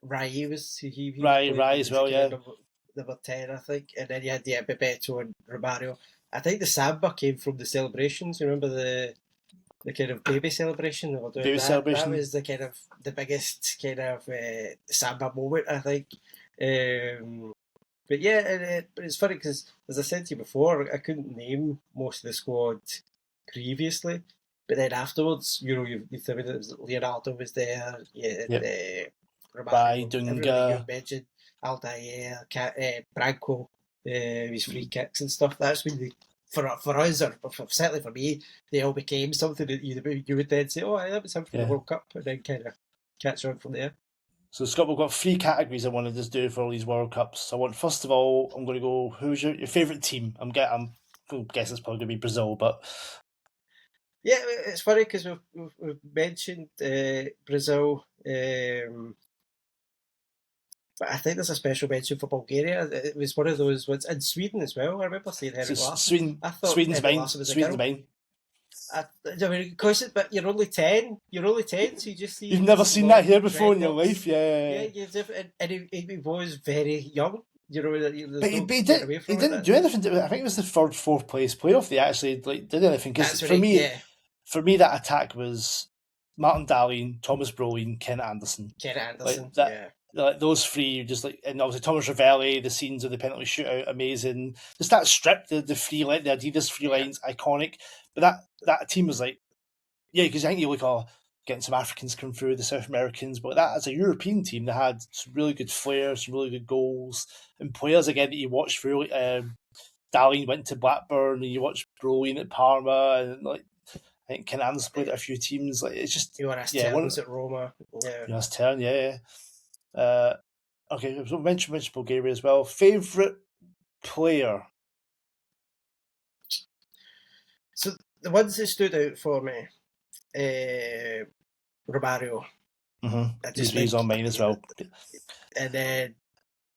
Rai was he was Rye, playing Rye like as as a well, kind of yeah. number 10, I think, and then you had Bebeto and Romario. I think the samba came from the celebrations. You remember the kind of baby celebration they were doing Baby that. That celebration. was the kind of the biggest kind of samba moment, I think. But yeah, but it's funny because as I said to you before, I couldn't name most of the squad previously, but then afterwards, you told me that Leonardo was there, yeah, Yep. Rye, Romario, everyone that you Dunga. mentioned, Aldair, Branco, his free kicks and stuff. That's been for us, or certainly for me, they all became something that you would then say, oh, that was him from the Yeah. World Cup, and then kind of catch on from there. So Scott, we've got three categories I want to just do for all these World Cups. I want first of all, I'm going to go. Who's your favourite team? I'm guess it's probably going to be Brazil, but Yeah, it's funny because we've mentioned Brazil, but I think there's a special mention for Bulgaria. It was one of those ones, and Sweden as well. I remember seeing so Henrik Larsson. Sweden, I thought Sweden's Henrik mine. Larsson was a Sweden's girl. mine. I mean, of course, but you're only 10. You're only 10, so you just see You've never these seen that long here before in your dreadlocks. life, yeah. Yeah, and he was very young. But There's he, no but he getting did. away He from it. didn't do anything. I think it was the third, fourth place playoff. They actually did anything because That's right. Yeah, for me, that attack was Martin Dahlin, Thomas Brolin, Ken Anderson. Ken Like Anderson. that, Yeah, like those three, just like, and obviously Thomas Ravelli, the scenes of the penalty shootout, amazing. Just that strip, the free line, the Adidas free yeah. lines, iconic. But that team was like, yeah, because I think you look, getting some Africans come through, the South Americans, but that as a European team, they had some really good flair, some really good goals, and players again that you watch through. Like, Darlene went to Blackburn, and you watch Brolin at Parma, and like I think Ken Anderson played at a few teams. Like it's just, He won us yeah, one terms at Roma. Yeah. last turn, yeah. Okay, so mention Bulgaria as well. Favorite player. So the ones that stood out for me, Romario. I just He's think, on mine as well. and then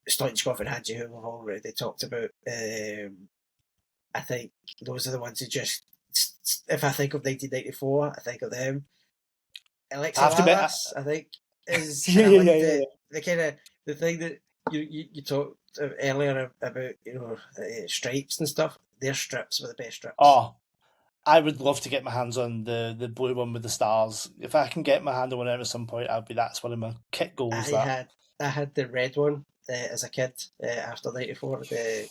Stoichkov and Hadji, who we've already talked about. I think those are the ones who just. If I think of 1994, I think of them. I Alexi have to admit, Lalas, I think, is, yeah, and I yeah, like yeah, yeah. the kind of the thing that you talked earlier about, stripes and stuff. Their strips were the best strips. Oh, I would love to get my hands on the blue one with the stars. If I can get my hand on one at some point, that's one of my kit goals. I That had I had the red one as a kid after '94. I think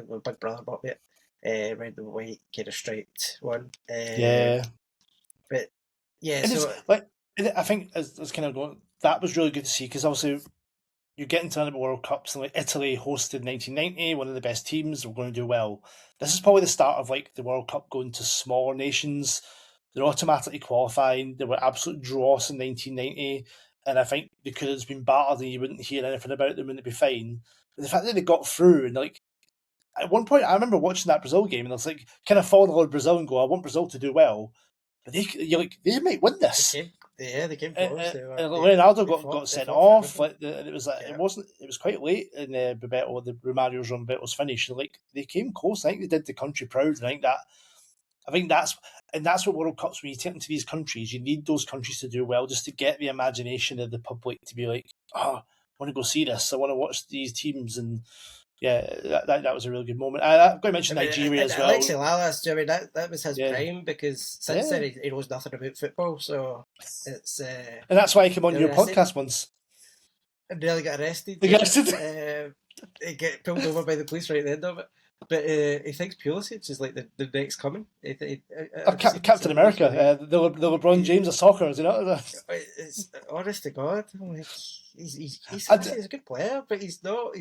my big brother bought me it. Red and white kind of striped one. yeah, But yeah, and it's so like I think as kind of going, that was really good to see because obviously you're getting to the World Cups and like Italy hosted 1990, one of the best teams. We're going to do well. This is probably the start of like the World Cup going to smaller nations. They're automatically qualifying. They were absolute dross in 1990, and I think they could have been battered and you wouldn't hear anything about them and it'd be fine. But the fact that they got through and like at one point, I remember watching that Brazil game and I was like kind of following all Brazil and go, I want Brazil to do well, but they might win this. they came close. Leonardo got They sent fought for off. everything. And it was like Yeah, it was quite late in the Romario's run bit was finished. Like they came close. I think they did the country proud. And I think that's what World Cups, when you take them to these countries, you need those countries to do well just to get the imagination of the public to be like, oh, I want to go see this. I want to watch these teams. And yeah, that was a really good moment. I've got to mention I mean, Nigeria and as well. Alexi Lalas, I mean, that was his Yeah, prime because since yeah, then he knows nothing about football. So it's. and that's why I came on I your mean, I said podcast once. I nearly got arrested. The Yeah, guy said, he get pulled over by the police right at the end of it. But he thinks Pulisic is like the next coming. I've seen these Captain interviews America, where the LeBron James of soccer, you know. it's honest to God. I'm like, I, he's a good player, but he's not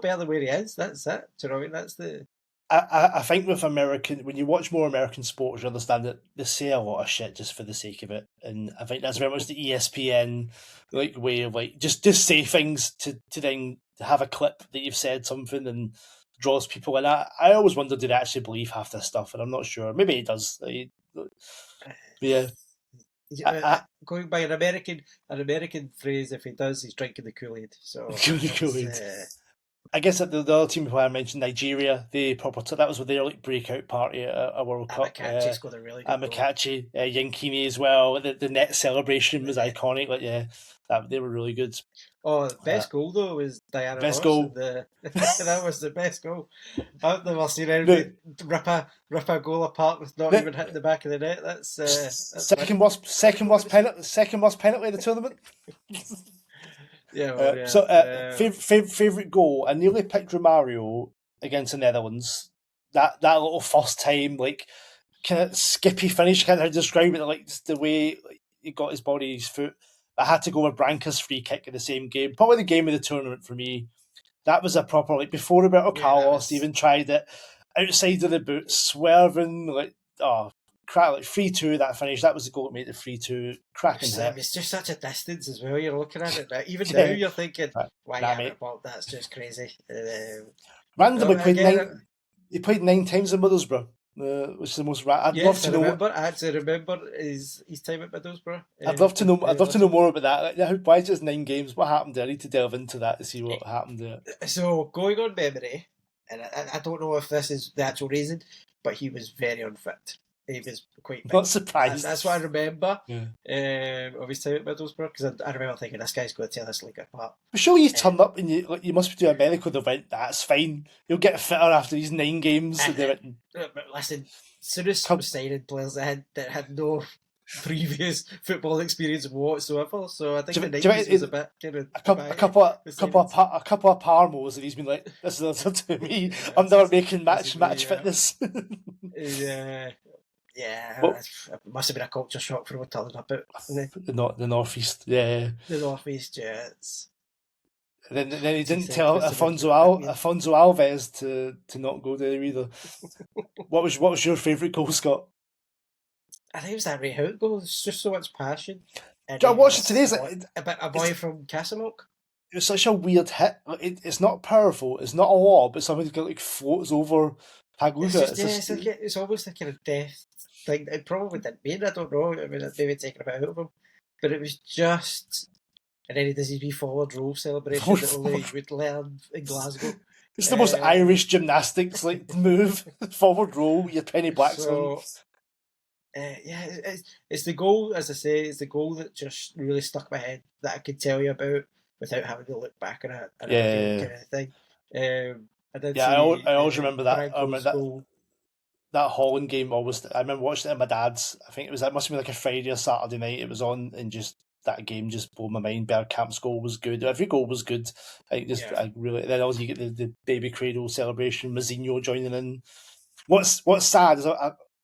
better than where he is. That's it. Do you know what I mean? That's the. I think with American, when you watch more American sports, you understand that they say a lot of shit just for the sake of it, and I think that's very much the ESPN like way of like just say things to then have a clip that you've said something and draws people in. I always wondered, did I actually believe half this stuff, and I'm not sure. Maybe it does. But yeah, Going by an American phrase, if he does, he's drinking the Kool-Aid. So Kool-Aid. I guess that the other team who I mentioned, Nigeria, they that was with their like breakout party at a World Cup. Amakachi scored a really good goal. Amakachi, Yankini as well. The net celebration was iconic. Like they were really good. Oh, the best goal though was Diana Best Ross, and goal. that was the best goal. I've never seen The, anybody rip a goal apart with not even hitting the back of the net. That's second worst penalty of the tournament. Yeah, well, yeah. Favorite goal. I nearly picked Romario against the Netherlands. That little first time, like kind of skippy finish, kind of describe it, like just the way he got his body, his foot. I had to go with Branca's free kick in the same game. Probably the game of the tournament for me. That was a proper, like, before Roberto Carlos even tried it, outside of the boot, swerving, like, like 3-2 that finish. That was the goal that made it 3-2. Cracking hit. It's just such a distance as well. You're looking at it now. Even now, you're thinking, "Why mate. That's just crazy." Randomly he played 9 times in Middlesbrough, which is the most. I'd love to know. I actually remember his time at Middlesbrough. I'd love to know. I'd love to know more about that. Like, why just 9 games? What happened there? I need to delve into that to see what happened there. So going on memory, and I don't know if this is the actual reason, but he was very unfit. He was quite big. Not surprised. And that's what I remember of his time at Middlesbrough, because I remember thinking, this guy's going to tear this league apart. But surely you turned up and you must be doing a medical. They went, that's fine. You'll get fitter after these 9 games. Listen, as soon as I was signing players that had no previous football experience whatsoever, so I think the 90s was a bit kind of a couple of Parmos, and he's been like, "This is up to me. I'm never making match fitness." It must have been a culture shock for him turning up out the northeast. Yeah, the northeast Jets. And then he didn't tell Afonso Alves to not go there either. What was your favourite goal, Scott? I think it was that Ray Hout goal. It's just so much passion. I watched it today. A boy from Castlemilk. It was such a weird hit. It's not powerful. It's not a lob. But somebody like floats over Pagluga. It's almost like a death thing. It probably didn't mean. I don't know. I mean, it's maybe taken a bit out of him, but it was just. And then he does his wee forward roll celebration that only you would learn in Glasgow. It's the most Irish gymnastics like move. Forward roll, your Penny Blackstone. It's the goal, as I say, it's the goal that just really stuck in my head that I could tell you about without having to look back on it. Kind of thing. I always remember that. I remember that Holland game. I remember watching it at my dad's. I think it must have been like a Friday or Saturday night. It was on, and just that game just blew my mind. Bergkamp's goal was good. Every goal was good. I really. Then also you get the baby cradle celebration. Mazinho joining in. What's sad is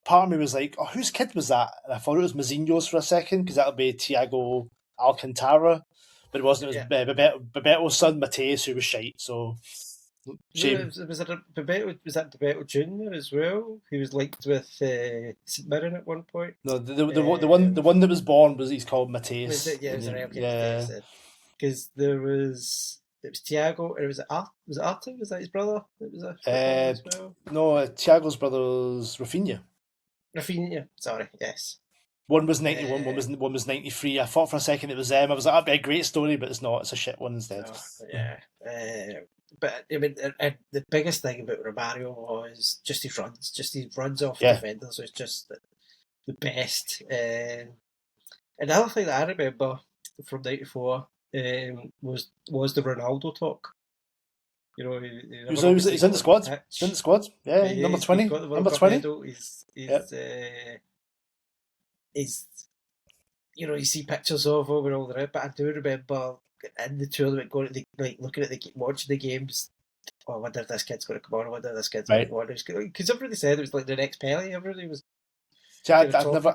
part of me was like, oh, whose kid was that? And I thought it was Mazinho's for a second, because that would be Thiago Alcantara, but it wasn't. It was Bebeto's son, Mateus, who was shite, so shame. Was that Bebeto Jr. as well? He was linked with St Mirren at one point. No, the one that was born he's called Mateus. Because it was Thiago, and was it Arthur? Was that his brother? It was as well? No, Thiago's brother's Rafinha. Rafinha, sorry, yes. One was 91, one was 93. I thought for a second it was them. I was like, that'd be a great story, but it's not. It's a shit one instead. But I mean, the biggest thing about Romario was just his runs off defenders was just the best. Another thing that I remember from '94 was the Ronaldo talk. You know, he's in the squad. He's in the squad. Yeah, number 20. Number 20. He's you see pictures of him and all that, but I do remember in the tournament going to looking at watching the games. Oh, I wonder if this kid's going to come on. I wonder if this kid's going to come on. Because everybody said it was like the next Pelé. Everybody was. I'd never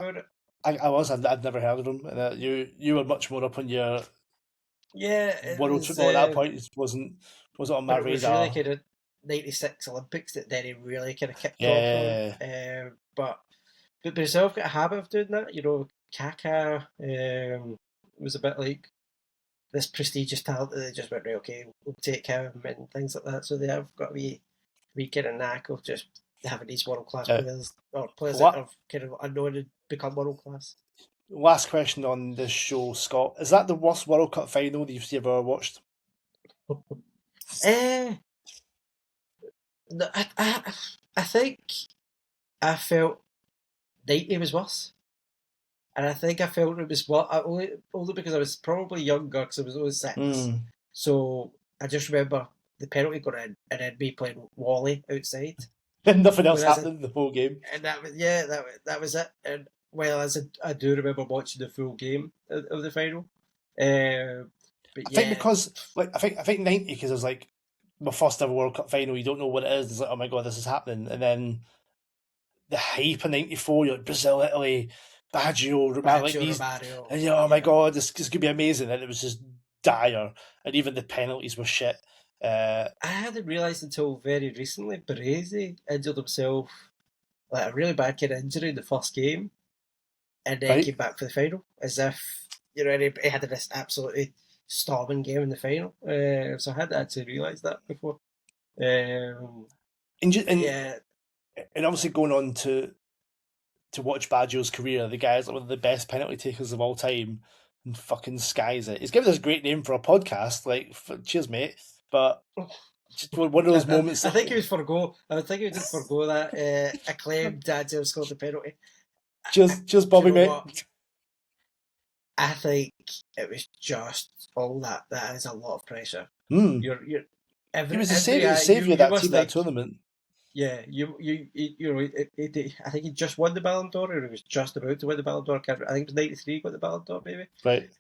heard of him. And you were much more up on your world football at that point. It wasn't on my radar. It was really kind of '96 Olympics that then he really kind of kicked off on. But Brazil got a habit of doing that. You know, Kaká was a bit like this prestigious talent that they just went, right, okay, we'll take him and things like that. So they have got a wee kind of knack of just having these world class players, or players that have kind of unknown and become world class. Last question on this show, Scott. Is that the worst World Cup final that you've ever watched? No, I think I felt 90 was worse. And I think I felt it was what only because I was probably younger because I was only 6. Mm. So I just remember the penalty going in and then me playing Wally outside. And nothing else Whereas, happened the whole game. and that was that was it. And whereas I do remember watching the full game of the final. But I think yeah, because I think 90 because it was like my first ever World Cup final. You don't know what it is. It's like, oh my god, this is happening. And then the hype in '94, you're like Brazil, Italy, Baggio, like Baggio, these, Romario, and you're oh my yeah. god, this could be amazing. And it was just dire, and even the penalties were shit. I hadn't realised until very recently Baresi injured himself like a really bad kind of injury in the first game and then Right? came back for the final as if he had this absolutely storming game in the final. So I hadn't actually realised that before. And, But and yeah, and obviously going on to watch Baggio's career, the guy's like one of the best penalty takers of all time, and fucking skies it. He's given us a great name for a podcast. Like, cheers, mate. But just one of those moments. I think he was forgo. I think he did forgo that acclaimed Daniel scored the penalty. Cheers, Do you Bobby, know mate. what? I think it was just all that. That is a lot of pressure. Mm. You're He was every the savior of you that team, must that think. tournament. Yeah, you know, I think he just won the Ballon d'Or, or he was just about to win the Ballon d'Or. I think it was '93 he got the Ballon d'Or, maybe. Right.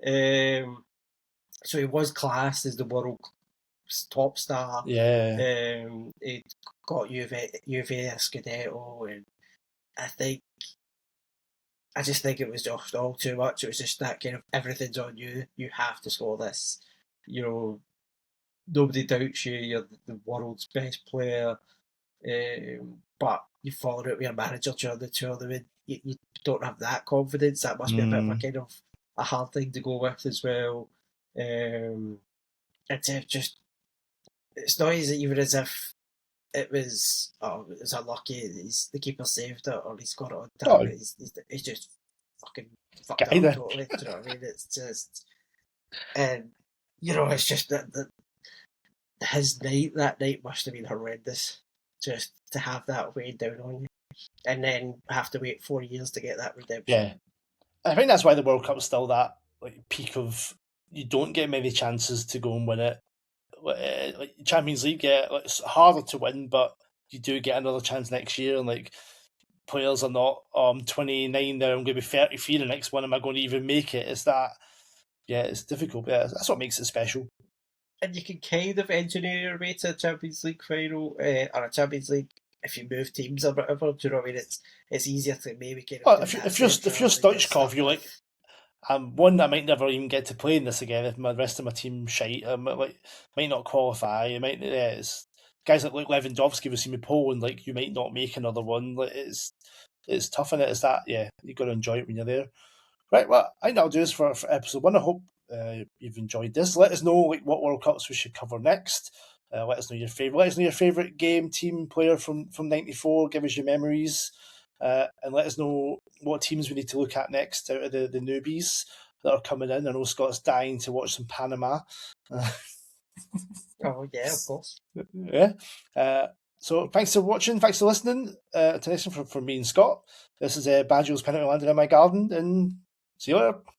So he was classed as the world's top star. Yeah. He got Juve a Scudetto, and I think I just think it was just all too much. It was just that kind of everything's on you. You have to score this. You know, nobody doubts you. You're the world's best player. But you followed it with your manager during the tournament. You don't have that confidence. That must be a bit of a Mm. kind of a hard thing to go with as well. It's just it's not easy, even as if it was it was unlucky. The keeper saved it or he's got it on Oh, target. He's just fucking fucked it up kinda. totally. Do you know what I mean? It's just and it's just that his night that night must have been horrendous. Just to have that weighed down on you, and then have to wait 4 years to get that redemption. Yeah. I think that's why the World Cup's still that like peak of you don't get many chances to go and win it. Like Champions League, yeah, like, it's harder to win, but you do get another chance next year. And like players are not, I'm 29 now, I'm going to be 33 the next one. Am I going to even make it? It's that, yeah, it's difficult. But yeah, that's what makes it special. And you can kind of engineer your way to a Champions League final or a Champions League if you move teams or whatever. Do you know what I mean? It's easier to maybe kind of Well, do that if you're sense rather than get Stoichkov, stuck you're like, with. one, I might never even get to play in this again if my rest of my team shite. I might not qualify. I might, yeah, it's, guys like Lewandowski will see me Poland. Like you might not make another one. Like it's tough in it. It's that yeah, you got to enjoy it when you're there. Right. Well, I think that'll do this for episode one. I hope you've enjoyed this. Let us know like what World Cups we should cover next. Let us know your favorite. Let us know your favorite game, team, player from '94. Give us your memories. And let us know what teams we need to look at next out of the newbies that are coming in. I know Scott's dying to watch some Panama. Oh yeah, of course. Yeah. So thanks for watching. Thanks for listening to this from me and Scott. This is Badgio's Penalty Landed in My Garden, and see you later.